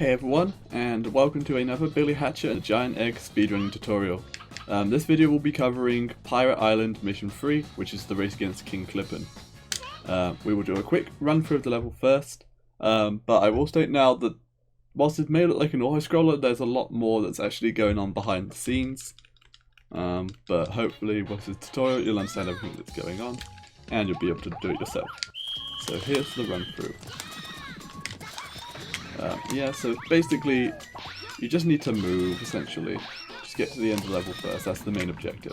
Hey everyone, and welcome to another Billy Hatcher and Giant Egg speedrunning tutorial. This video will be covering Pirate Island Mission 3, which is the race against King Clippen. We will do a quick run through of the level first, but I will state now that whilst it may look like an auto-scroller, there's a lot more that's actually going on behind the scenes. But hopefully with this tutorial you'll understand everything that's going on, and you'll be able to do it yourself. So here's the run through. Yeah, so basically, you just need to move, essentially. Just get to the end of the level first, that's the main objective.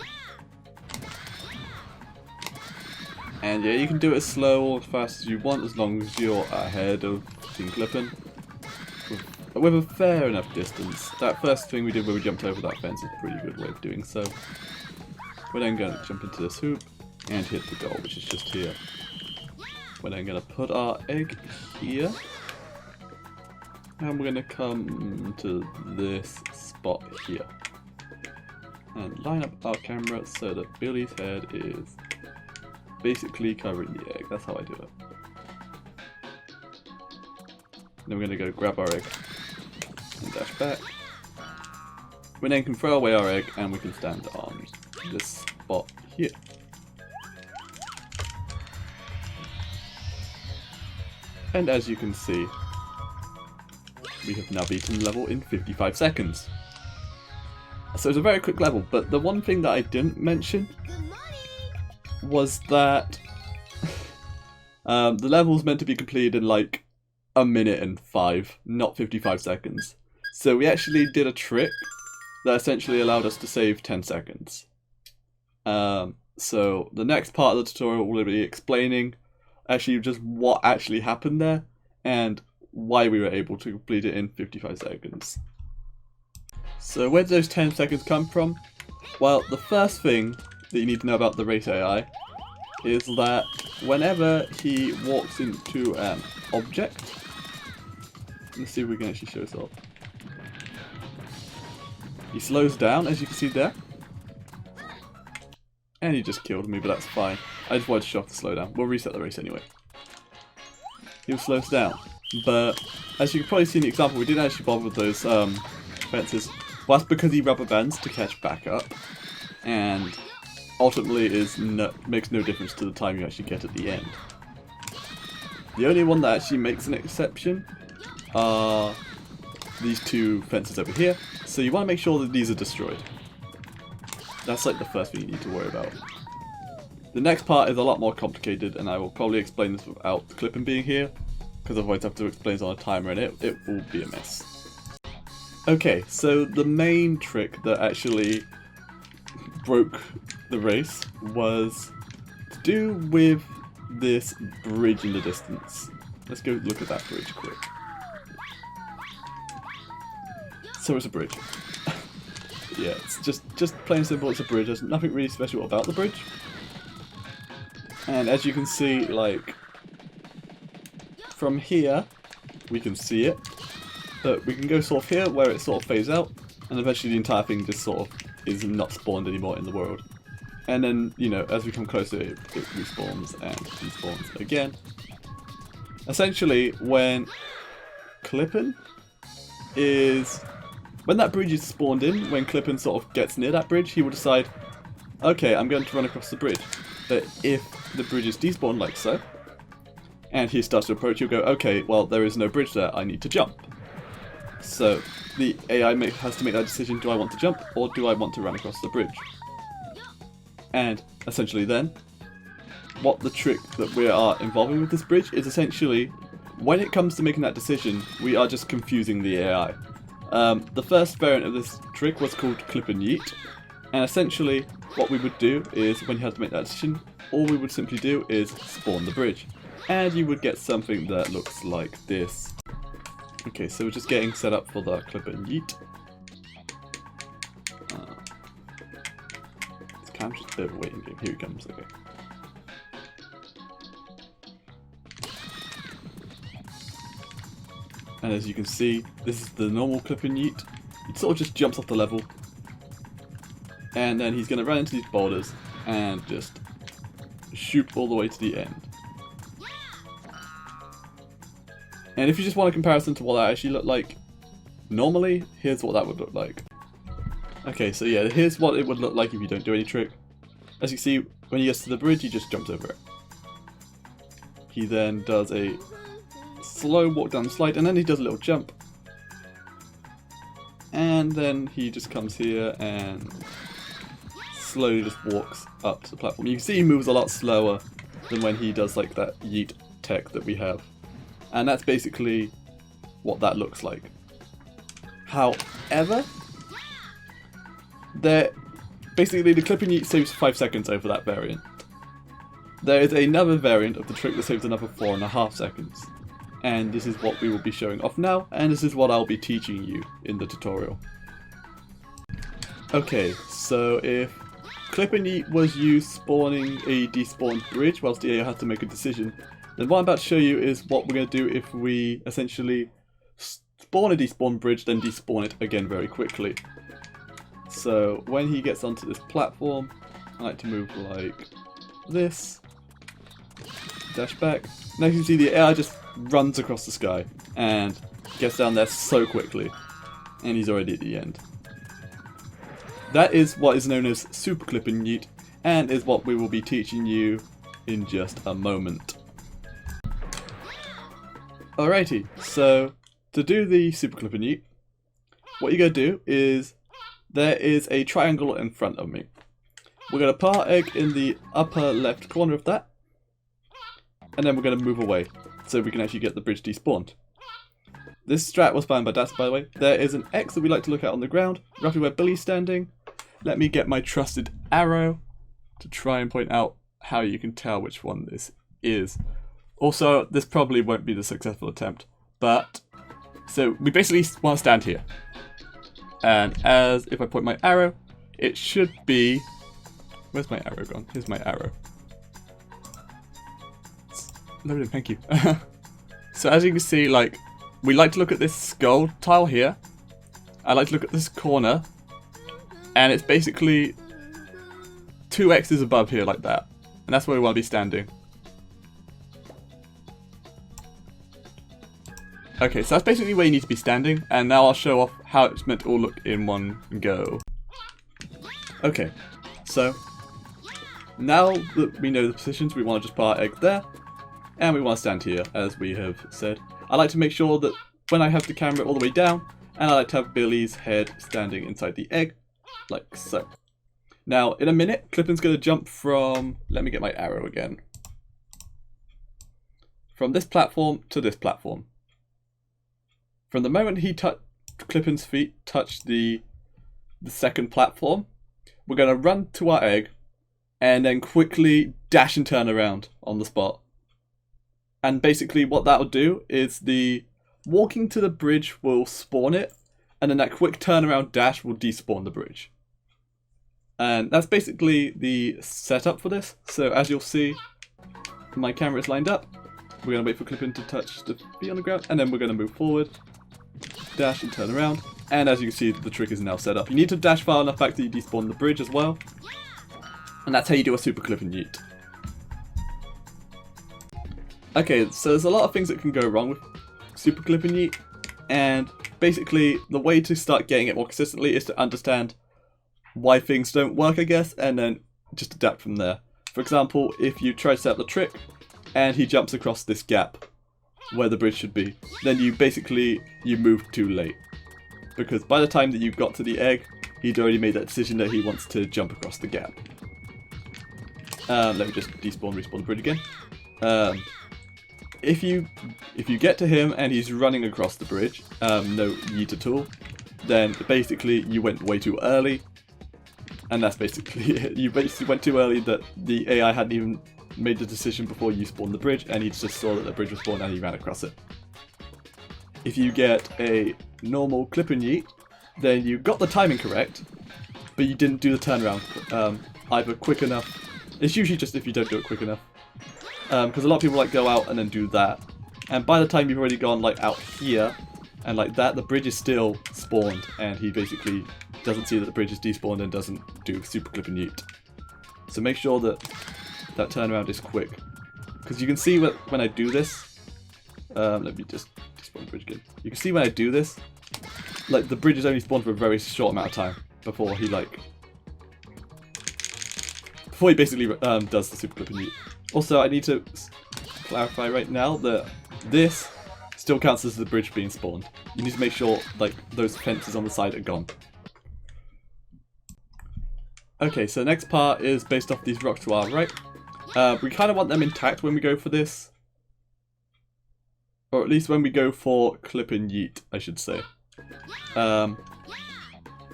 And yeah, you can do it as slow or as fast as you want, as long as you're ahead of King Clippen. With a fair enough distance. That first thing we did where we jumped over that fence is a pretty good way of doing so. We're then going to jump into this hoop and hit the goal, which is just here. We're then going to put our egg here. And we're going to come to this spot here. And line up our camera so that Billy's head is basically covering the egg. That's how I do it. Then we're going to go grab our egg and dash back. We then can throw away our egg and we can stand on this spot here. And as you can see, we have now beaten the level in 55 seconds. So it's a very quick level, but the one thing that I didn't mention was that the level's meant to be completed in like a minute and 5, not 55 seconds. So we actually did a trick that essentially allowed us to save 10 seconds. So the next part of the tutorial will be explaining actually just what actually happened there and why we were able to complete it in 55 seconds. So where did those 10 seconds come from? Well, the first thing that you need to know about the race AI is that whenever he walks into an object, let's see if we can actually show this off. He slows down, as you can see there. And he just killed me, but that's fine. I just wanted to show off the slowdown. We'll reset the race anyway. He'll slow us down. But as you can probably see in the example, we didn't actually bother with those fences. Well, that's because he rubber bands to catch back up, and ultimately makes no difference to the time you actually get at the end. The only one that actually makes an exception are these two fences over here. So you want to make sure that these are destroyed. That's like the first thing you need to worry about. The next part is a lot more complicated, and I will probably explain this without Clippen being here, because otherwise I have to explain it on a timer and it will be a mess. Okay, so the main trick that actually broke the race was to do with this bridge in the distance. Let's go look at that bridge quick. So it's a bridge. Yeah, it's just plain simple, it's a bridge. There's nothing really special about the bridge. And as you can see, like, from here, we can see it, but we can go sort of here where it sort of fades out, and eventually the entire thing just sort of is not spawned anymore in the world. And then, you know, as we come closer, it respawns and despawns again. Essentially, when that bridge is spawned in, when Clippen sort of gets near that bridge, he will decide, okay, I'm going to run across the bridge. But if the bridge is despawned like so, and he starts to approach, you'll go, okay, well, there is no bridge there, I need to jump. So the AI has to make that decision, do I want to jump, or do I want to run across the bridge? And essentially then, what the trick that we are involving with this bridge is essentially, when it comes to making that decision, we are just confusing the AI. The first variant of this trick was called Clippen Yeet, and essentially what we would do is, when you have to make that decision, all we would simply do is spawn the bridge. And you would get something that looks like this. Okay, so we're just getting set up for the Clippen Yeet. It's kind of just a bit of a waiting game. Here he comes, okay. And as you can see, this is the normal Clippen Yeet. It sort of just jumps off the level. And then he's going to run into these boulders and just shoot all the way to the end. And if you just want a comparison to what that actually looked like, normally, here's what that would look like. Okay, so yeah, here's what it would look like if you don't do any trick. As you see, when he gets to the bridge, he just jumps over it. He then does a slow walk down the slide, and then he does a little jump. And then he just comes here and slowly just walks up to the platform. You can see he moves a lot slower than when he does like that yeet tech that we have. And that's basically what that looks like. However, basically the Clippen Yeet saves 5 seconds over that variant. There is another variant of the trick that saves another 4.5 seconds. And this is what we will be showing off now, and this is what I'll be teaching you in the tutorial. Okay, so if Clippen Yeet was you spawning a despawned bridge whilst the AI has to make a decision, then what I'm about to show you is what we're going to do if we essentially spawn a despawned bridge, then despawn it again very quickly. So when he gets onto this platform, I like to move like this, dash back. Now you can see the AI just runs across the sky and gets down there so quickly, and he's already at the end. That is what is known as Super Clippen Yeet, and is what we will be teaching you in just a moment. Alrighty, so to do the Super Clippen Yeet, what you're going to do is, there is a triangle in front of me. We're going to put our egg in the upper left corner of that, and then we're going to move away, so we can actually get the bridge despawned. This strat was found by Das, by the way. There is an X that we like to look at on the ground, roughly where Billy's standing. Let me get my trusted arrow to try and point out how you can tell which one this is. Also, this probably won't be the successful attempt, but so we basically want to stand here. And if I point my arrow, it should be... Where's my arrow gone? Here's my arrow. Loaded, thank you. So as you can see, like, we like to look at this skull tile here. I like to look at this corner. And it's basically 2 X's above here like that. And that's where we want to be standing. Okay, so that's basically where you need to be standing. And now I'll show off how it's meant to all look in one go. Okay, so now that we know the positions, we want to just put our egg there. And we want to stand here, as we have said. I like to make sure that when I have the camera all the way down, and I like to have Billy's head standing inside the egg, like so. Now, in a minute, Clippen's going to jump from, let me get my arrow again, from this platform to this platform. From the moment Clippen's feet touch the second platform, we're going to run to our egg, and then quickly dash and turn around on the spot. And basically what that will do is the walking to the bridge will spawn it, and then that quick turnaround dash will despawn the bridge. And that's basically the setup for this. So as you'll see, my camera is lined up. We're going to wait for Clippen to touch the feet on the ground, and then we're going to move forward, dash and turn around. And as you can see, the trick is now set up. You need to dash far enough back that you despawn the bridge as well. And that's how you do a Super Clippen Yeet. Okay, so there's a lot of things that can go wrong with Super Clippen Yeet, and basically the way to start getting it more consistently is to understand why things don't work, I guess, and then just adapt from there. For example, if you try to set up the trick and he jumps across this gap where the bridge should be, then you moved too late. Because by the time that you got to the egg, he'd already made that decision that he wants to jump across the gap. Let me just despawn, respawn the bridge again. If you get to him and he's running across the bridge, no yeet at all, then basically you went way too early, and that's basically it. You basically went too early that the AI hadn't even made the decision before you spawned the bridge, and he just saw that the bridge was spawned and he ran across it. If you get a normal Clippen Yeet, then you got the timing correct, but you didn't do the turnaround either quick enough. It's usually just if you don't do it quick enough. Because a lot of people like go out and then do that, and by the time you've already gone like out here and like that, the bridge is still spawned, and he basically doesn't see that the bridge is despawned and doesn't do Super Clippen Yeet. So make sure that that turnaround is quick, because you can see when I do this. Let me just despawn the bridge again. You can see when I do this, like the bridge is only spawned for a very short amount of time before he basically does the Super Clippen Yeet. Also, I need to clarify right now that this still counts as the bridge being spawned. You need to make sure like those fences on the side are gone. Okay, so the next part is based off these rocks to our right. We kind of want them intact when we go for this. Or at least when we go for Clippen Yeet, I should say.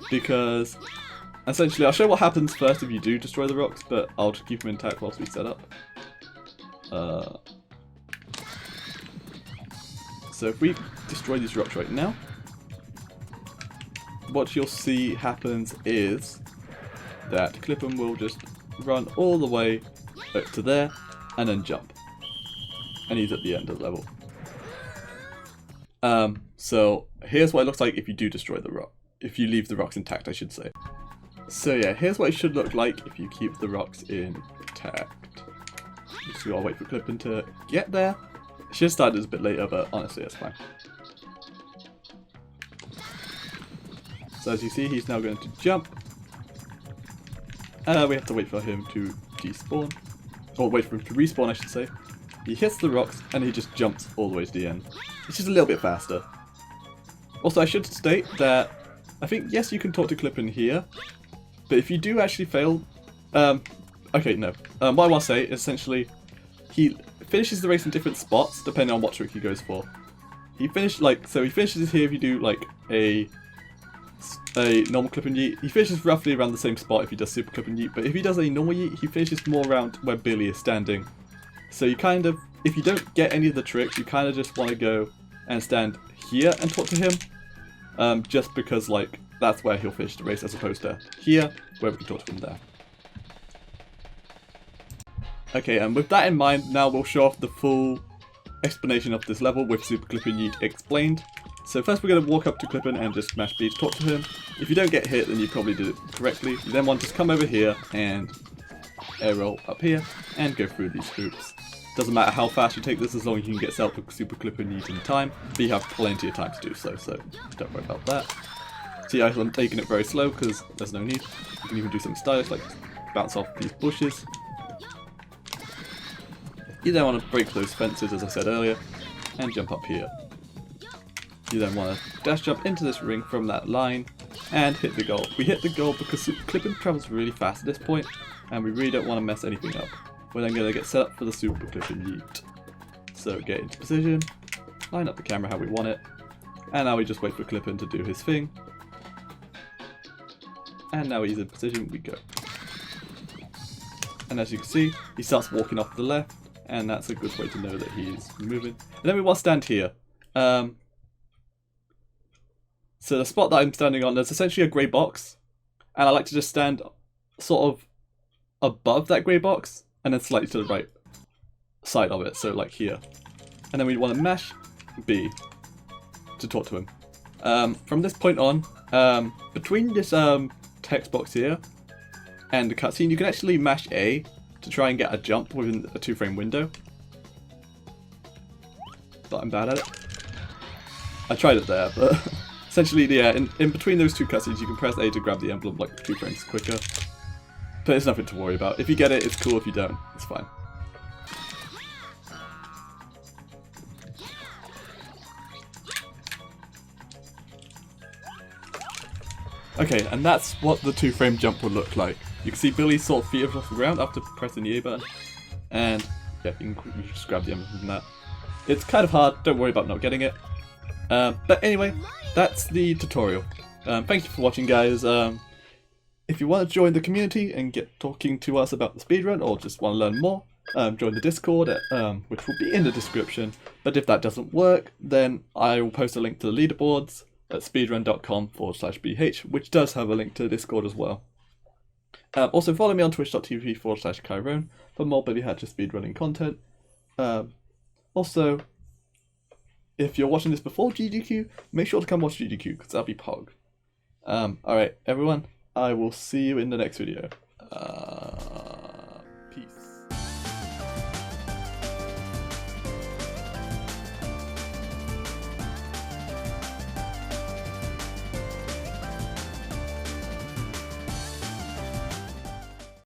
Because essentially, I'll show what happens first if you do destroy the rocks, but I'll just keep them intact whilst we set up. So if we destroy these rocks right now, what you'll see happens is that Clippen will just run all the way up to there and then jump. And he's at the end of the level. So here's what it looks like if you do destroy the rock. If you leave the rocks intact, I should say. So yeah, here's what it should look like if you keep the rocks intact. So I'll wait for Clippen to get there. I should have started this a bit later, but honestly, that's fine. So as you see, he's now going to jump. We have to wait for him to despawn. Or wait for him to respawn, I should say. He hits the rocks, and he just jumps all the way to the end. It's just a little bit faster. Also, I should state that I think, yes, you can talk to Clippen here, but if you do actually fail... okay, no. What I want to say is essentially, he finishes the race in different spots, depending on what trick he goes for. He finishes here if you do, like, a normal Clippen Yeet. He finishes roughly around the same spot if he does Super Clippen Yeet, but if he does a normal Yeet, he finishes more around where Billy is standing. So you kind of, if you don't get any of the tricks, you kind of just want to go and stand here and talk to him. Just because, like, that's where he'll finish the race as opposed to here, where we can talk to him there. Okay, and with that in mind, now we'll show off the full explanation of this level with Super Clippen Yeet explained. So first we're going to walk up to Clippen and just smash B to talk to him. If you don't get hit, then you probably did it correctly. You then want to just come over here and air roll up here and go through these hoops. Doesn't matter how fast you take this as long as you can get set up with Super Clippen Yeet in time, but you have plenty of time to do so, so don't worry about that. See, I'm taking it very slow because there's no need. You can even do some stylish, like bounce off these bushes. You then want to break those fences, as I said earlier, and jump up here. You then want to dash jump into this ring from that line and hit the goal. We hit the goal because Super Clippen travels really fast at this point, and we really don't want to mess anything up. We're then going to get set up for the Super Clippen Yeet. So get into position, line up the camera how we want it, and now we just wait for Clippen to do his thing. And now he's in position, we go. And as you can see, he starts walking off to the left, and that's a good way to know that he's moving. And then we want to stand here. So the spot that I'm standing on, there's essentially a grey box, and I like to just stand sort of above that grey box, and then slightly to the right side of it, so like here. And then we want to mash B to talk to him. From this point on, between this text box here and the cutscene, you can actually mash A to try and get a jump within a 2-frame window. But I'm bad at it. I tried it there, but essentially, yeah, in between those two cutscenes, you can press A to grab the emblem like 2 frames quicker. But it's nothing to worry about. If you get it, it's cool. If you don't, it's fine. Okay, and that's what the 2-frame jump would look like. You can see Billy sort of feet off the ground after pressing the A button. And yeah, you can just grab the emblem from that. It's kind of hard, don't worry about not getting it. But anyway, that's the tutorial. Thank you for watching, guys. If you want to join the community and get talking to us about the speedrun, or just want to learn more, join the Discord, which will be in the description. But if that doesn't work, then I will post a link to the leaderboards at speedrun.com/bh, which does have a link to the Discord as well. Also follow me on twitch.tv/Kyrone for more Billy Hatcher speedrunning content. Also, if you're watching this before GDQ, make sure to come watch GDQ, because that'll be pog. Alright, everyone, I will see you in the next video.